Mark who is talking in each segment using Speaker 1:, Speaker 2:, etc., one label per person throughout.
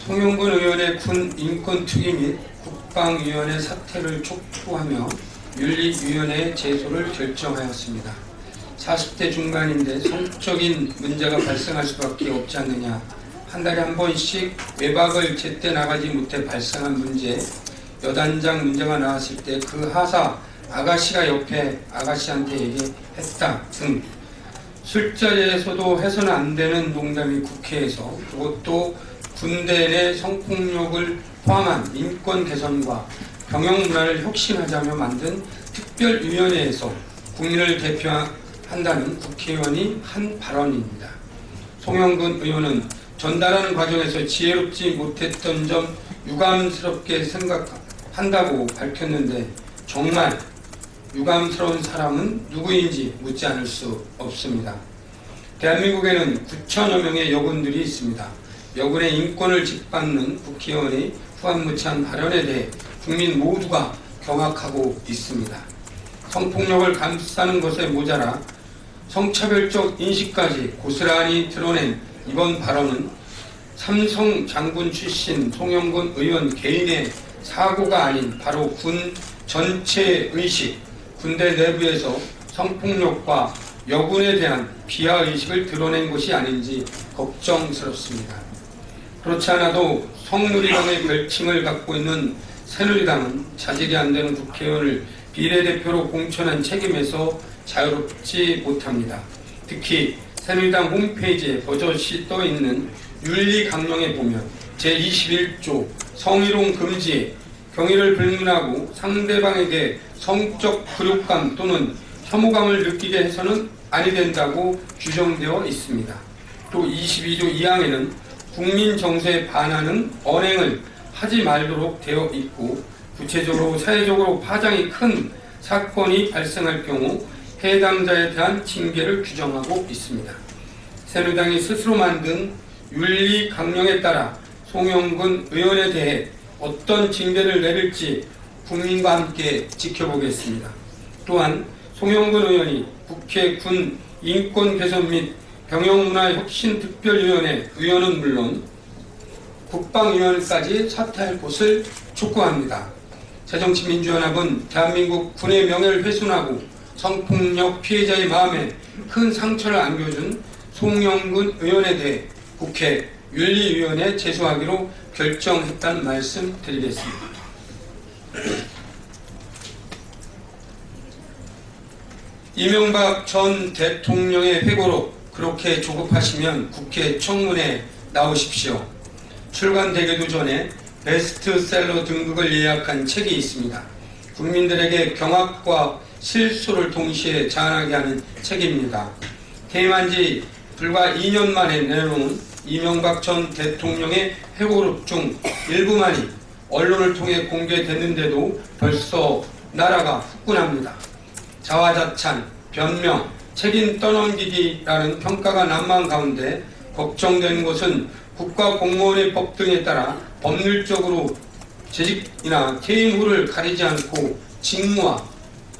Speaker 1: 송영근 의원의 군 인권특위 및 국방위원회 사퇴를 촉구하며 윤리위원회에 제소를 결정하였습니다. 40대 중반인데 성적인 문제가 발생할 수밖에 없지 않느냐. 한 달에 한 번씩 외박을 제때 나가지 못해 발생한 문제, 여단장 문제가 나왔을 때 그 하사 아가씨가 옆에 아가씨한테 얘기했다 등 술자리에서도 해서는 안 되는 농담이 국회에서, 그것도 군대 내 성폭력을 포함한 인권 개선과 병역 문화를 혁신하자며 만든 특별위원회에서 국민을 대표한다는 국회의원이 한 발언입니다. 송영근 의원은 전달하는 과정에서 지혜롭지 못했던 점 유감스럽게 생각한다고 밝혔는데, 정말 유감스러운 사람은 누구인지 묻지 않을 수 없습니다. 대한민국에는 9천여 명의 여군들이 있습니다. 여군의 인권을 짓밟는 국회의원의 후한무치한 발언에 대해 국민 모두가 경악하고 있습니다. 성폭력을 감싸는 것에 모자라 성차별적 인식까지 고스란히 드러낸 이번 발언은 삼성 장군 출신 송영근 의원 개인의 사고가 아닌 바로 군 전체의 의식, 군대 내부에서 성폭력과 여군에 대한 비하의식을 드러낸 것이 아닌지 걱정스럽습니다. 그렇지 않아도 성누리당의 별칭을 갖고 있는 새누리당은 자질이 안 되는 국회의원을 비례대표로 공천한 책임에서 자유롭지 못합니다. 특히 새누리당 홈페이지에 버젓이 떠있는 윤리강령에 보면 제21조 성희롱 금지에 경의를 불문하고 상대방에게 성적 굴욕감 또는 혐오감을 느끼게 해서는 아니 된다고 규정되어 있습니다. 또 22조 2항에는 국민 정서에 반하는 언행을 하지 말도록 되어 있고, 구체적으로 사회적으로 파장이 큰 사건이 발생할 경우 해당자에 대한 징계를 규정하고 있습니다. 새누리당이 스스로 만든 윤리강령에 따라 송영근 의원에 대해 어떤 징계를 내릴지 국민과 함께 지켜보겠습니다. 또한 송영근 의원이 국회 군 인권 개선 및 병역문화혁신특별위원회 의원은 물론 국방위원까지 사퇴할 것을 촉구합니다. 새정치민주연합은 대한민국 군의 명예를 훼손하고 성폭력 피해자의 마음에 큰 상처를 안겨준 송영근 의원에 대해 국회 윤리위원회에 제소하기로 결정했다는 말씀 드리겠습니다. 이명박 전 대통령의 회고록 그렇게 조급하시면 국회 청문회 나오십시오. 출간되기도 전에 베스트셀러 등극을 예약한 책이 있습니다. 국민들에게 경악과 실소를 동시에 자아나게 하는 책입니다. 퇴임한 지 불과 2년 만에 내놓은 이명박 전 대통령의 회고록 중 일부만이 언론을 통해 공개됐는데도 벌써 나라가 후끈합니다. 자화자찬, 변명, 책임 떠넘기기라는 평가가 난무한 가운데 걱정되는 것은 국가공무원의 법 등에 따라 법률적으로 재직이나 퇴임 후를 가리지 않고 직무와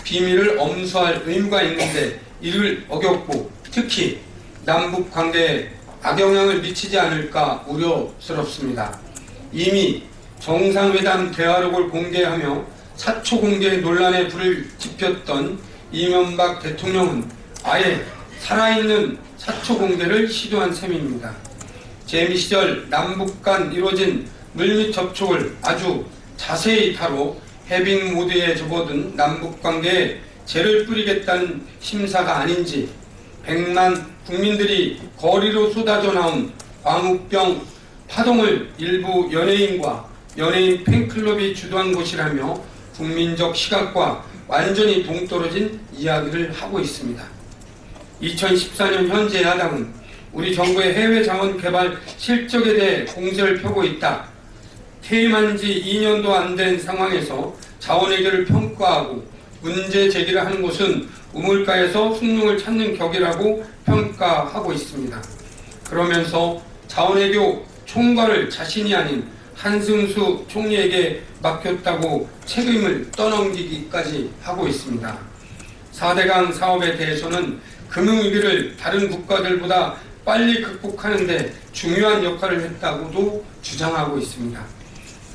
Speaker 1: 비밀을 엄수할 의무가 있는데 이를 어겼고, 특히 남북 관계에 악영향을 미치지 않을까 우려스럽습니다. 이미 정상회담 대화록을 공개하며 사초 공개 논란에 불을 지폈던 이명박 대통령은 아예 살아있는 사초 공개를 시도한 셈입니다. 재미 시절 남북 간 이루어진 물밑 접촉을 아주 자세히 다뤄 해빙 모드에 접어든 남북 관계에 죄를 뿌리겠다는 심사가 아닌지, 100만 국민들이 거리로 쏟아져 나온 광우병 파동을 일부 연예인과 연예인 팬클럽이 주도한 것이라며 국민적 시각과 완전히 동떨어진 이야기를 하고 있습니다. 2014년 현재 야당은 우리 정부의 해외 자원 개발 실적에 대해 공세를 펴고 있다. 퇴임한 지 2년도 안 된 상황에서 자원외교를 평가하고 문제 제기를 하는 것은 우물가에서 숭늉을 찾는 격이라고 평가하고 있습니다. 그러면서 자원외교 총괄을 자신이 아닌 한승수 총리에게 맡겼다고 책임을 떠넘기기까지 하고 있습니다. 4대강 사업에 대해서는 금융위기를 다른 국가들보다 빨리 극복하는 데 중요한 역할을 했다고도 주장하고 있습니다.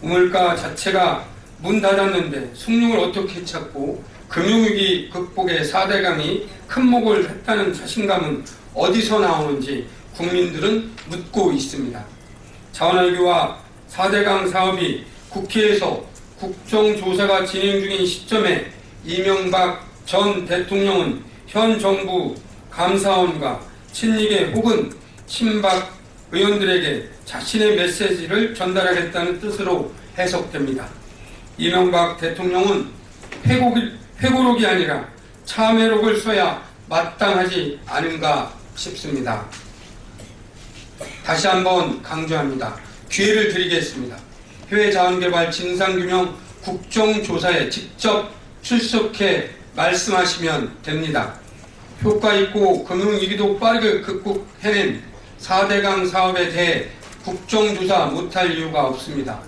Speaker 1: 우물가 자체가 문 닫았는데 숭늉을 어떻게 찾고 금융위기 극복에 4대강이 큰 목을 했다는 자신감은 어디서 나오는지 국민들은 묻고 있습니다. 자원외교와 4대강 사업이 국회에서 국정조사가 진행 중인 시점에 이명박 전 대통령은 현 정부 감사원과 친이계 혹은 친박 의원들에게 자신의 메시지를 전달하겠다는 뜻으로 해석됩니다. 이명박 대통령은 회고록이 아니라 참회록을 써야 마땅하지 않은가 싶습니다. 다시 한번 강조합니다. 기회를 드리겠습니다. 해외자원개발 진상규명 국정조사에 직접 출석해 말씀하시면 됩니다. 효과있고 금융위기도 빠르게 극복해낸 4대강 사업에 대해 국정조사 못할 이유가 없습니다.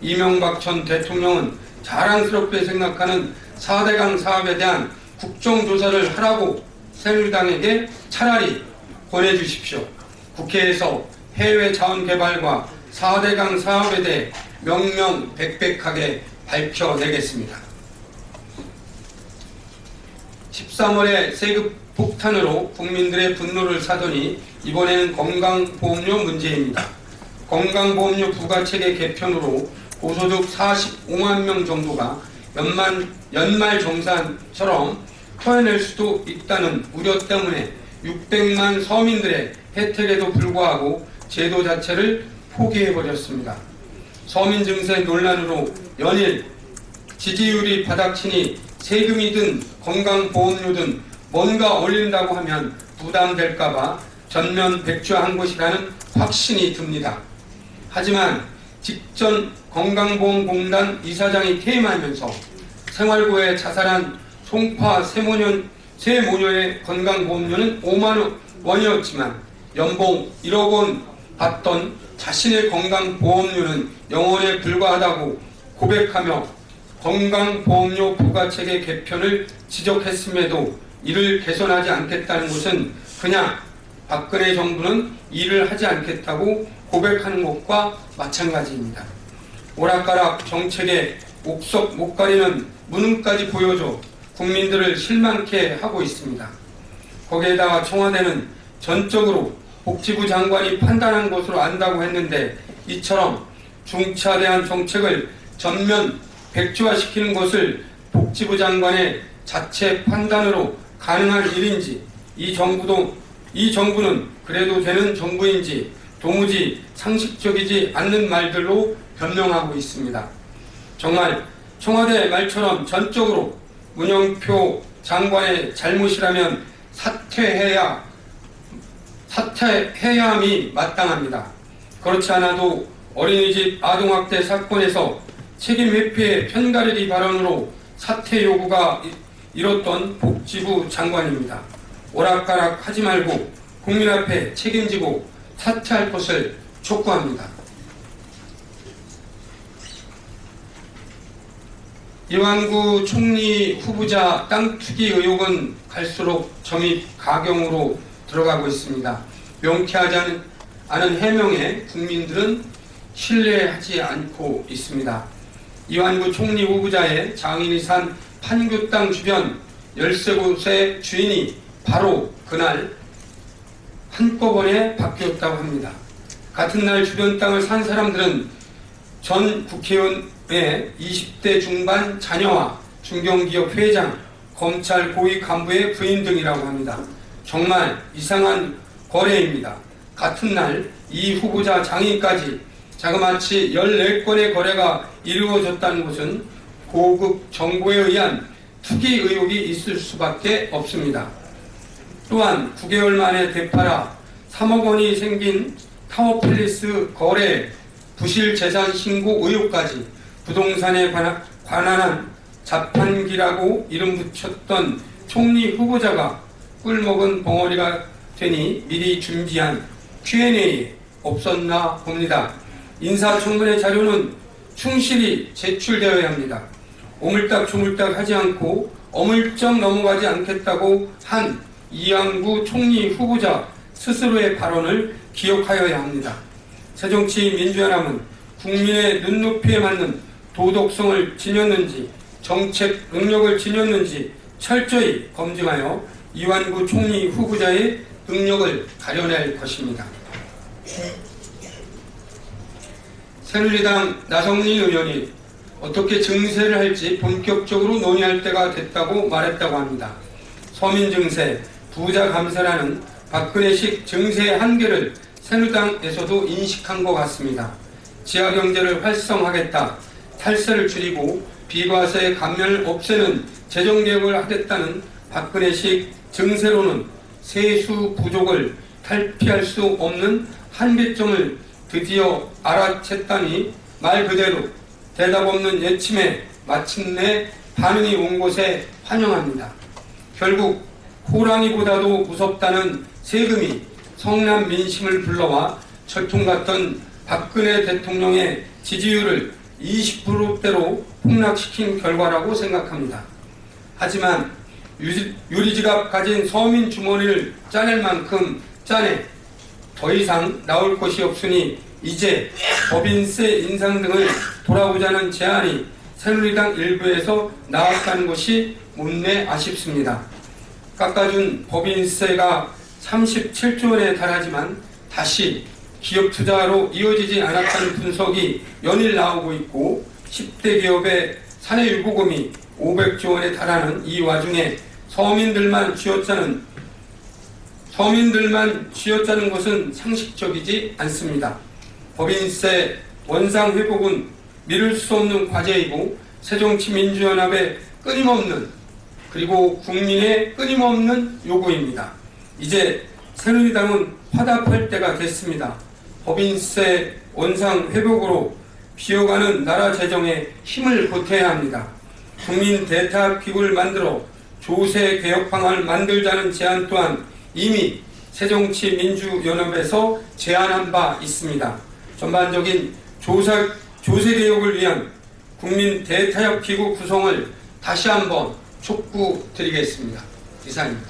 Speaker 1: 이명박 전 대통령은 자랑스럽게 생각하는 4대강 사업에 대한 국정조사를 하라고 새누리당에게 차라리 권해주십시오. 국회에서 해외 자원개발과 4대강 사업에 대해 명명백백하게 밝혀내겠습니다. 13월에 세금 폭탄으로 국민들의 분노를 사더니 이번에는 건강보험료 문제입니다. 건강보험료 부과체계 개편으로 고소득 45만 명 정도가 연말 정산처럼 토해낼 수도 있다는 우려 때문에 600만 서민들의 혜택에도 불구하고 제도 자체를 포기해버렸습니다. 서민 증세 논란으로 연일 지지율이 바닥치니 세금이든 건강보험료든 뭔가 올린다고 하면 부담될까봐 전면 백지화한 것이라는 확신이 듭니다. 하지만 직전 건강보험공단 이사장이 퇴임하면서 생활고에 자살한 송파 세모녀의 건강보험료는 5만 원이었지만 연봉 1억 원 받던 자신의 건강보험료는 영원에 불과하다고 고백하며 건강보험료 부과체계 개편을 지적했음에도 이를 개선하지 않겠다는 것은 그냥 박근혜 정부는 일을 하지 않겠다고 고백하는 것과 마찬가지입니다. 오락가락 정책에 옥석 못 가리는 무능까지 보여줘 국민들을 실망케 하고 있습니다. 거기에다가 청와대는 전적으로 복지부 장관이 판단한 것으로 안다고 했는데 이처럼 중차대한 정책을 전면 백지화시키는 것을 복지부 장관의 자체 판단으로 가능한 일인지 이 정부는 그래도 되는 정부인지 도무지 상식적이지 않는 말들로 변명하고 있습니다. 정말 청와대 말처럼 전적으로 문영표 장관의 잘못이라면 사퇴해야 함이 마땅합니다. 그렇지 않아도 어린이집 아동학대 사건에서 책임 회피의 편가르기 발언으로 사퇴 요구가 이뤘던 복지부 장관입니다. 오락가락 하지 말고 국민 앞에 책임지고 사퇴할 것을 촉구합니다. 이완구 총리 후보자 땅 투기 의혹은 갈수록 점입 가경으로 들어가고 있습니다. 명쾌하지 않은 해명에 국민들은 신뢰하지 않고 있습니다. 이완구 총리 후보자의 장인이 산 판교 땅 주변 13곳의 주인이 바로 그날 한꺼번에 바뀌었다고 합니다. 같은 날 주변 땅을 산 사람들은 전 국회의원의 20대 중반 자녀와 중견기업 회장, 검찰 고위 간부의 부인 등이라고 합니다. 정말 이상한 거래입니다. 같은 날 이 후보자 장인까지 자그마치 14건의 거래가 이루어졌다는 것은 고급 정보에 의한 투기 의혹이 있을 수밖에 없습니다. 또한 9개월 만에 되팔아 3억 원이 생긴 타워팰리스 거래 부실 재산 신고 의혹까지 부동산에 관한 자판기라고 이름 붙였던 총리 후보자가 꿀먹은 벙어리가 되니 미리 준비한 Q&A 없었나 봅니다. 인사청문회 자료는 충실히 제출되어야 합니다. 오물딱조물딱 하지 않고 어물쩍 넘어가지 않겠다고 한 이완구 총리 후보자 스스로의 발언을 기억하여야 합니다. 새정치민주연합은 국민의 눈높이에 맞는 도덕성을 지녔는지 정책 능력을 지녔는지 철저히 검증하여 이완구 총리 후보자의 능력을 가려낼 것입니다. 새누리당 나성민 의원이 어떻게 증세를 할지 본격적으로 논의할 때가 됐다고 말했다고 합니다. 서민 증세, 부자 감세라는 박근혜식 증세의 한계를 새누리당에서도 인식한 것 같습니다. 지하경제를 활성화하겠다, 탈세를 줄이고 비과세 감면을 없애는 재정개혁을 하겠다는 박근혜식 증세로는 세수 부족을 탈피할 수 없는 한계점을 드디어 알아챘다니 말 그대로 대답 없는 예침에 마침내 반응이 온 곳에 환영합니다. 결국 호랑이보다도 무섭다는 세금이 성남 민심을 불러와 철통 같던 박근혜 대통령의 지지율을 20%대로 폭락시킨 결과라고 생각합니다. 하지만 유리지갑 가진 서민 주머니를 짜낼 만큼 짜내 더 이상 나올 것이 없으니 이제 법인세 인상 등을 돌아보자는 제안이 새누리당 일부에서 나왔다는 것이 못내 아쉽습니다. 깎아준 법인세가 37조 원에 달하지만 다시 기업 투자로 이어지지 않았다는 분석이 연일 나오고 있고 10대 기업의 사내 유보금이 500조 원에 달하는 이 와중에 서민들만 쥐어짜는 것은 상식적이지 않습니다. 법인세 원상 회복은 미룰 수 없는 과제이고 새정치민주연합의 끊임없는 그리고 국민의 끊임없는 요구입니다. 이제 새누리당은 화답할 때가 됐습니다. 법인세 원상 회복으로 비어가는 나라 재정에 힘을 보태야 합니다. 국민 대탁 기구를 만들어 조세 개혁 방안을 만들자는 제안 또한 이미 새정치민주연합에서 제안한 바 있습니다. 전반적인 조세 개혁을 위한 국민 대타협 기구 구성을 다시 한번 촉구드리겠습니다. 이상입니다.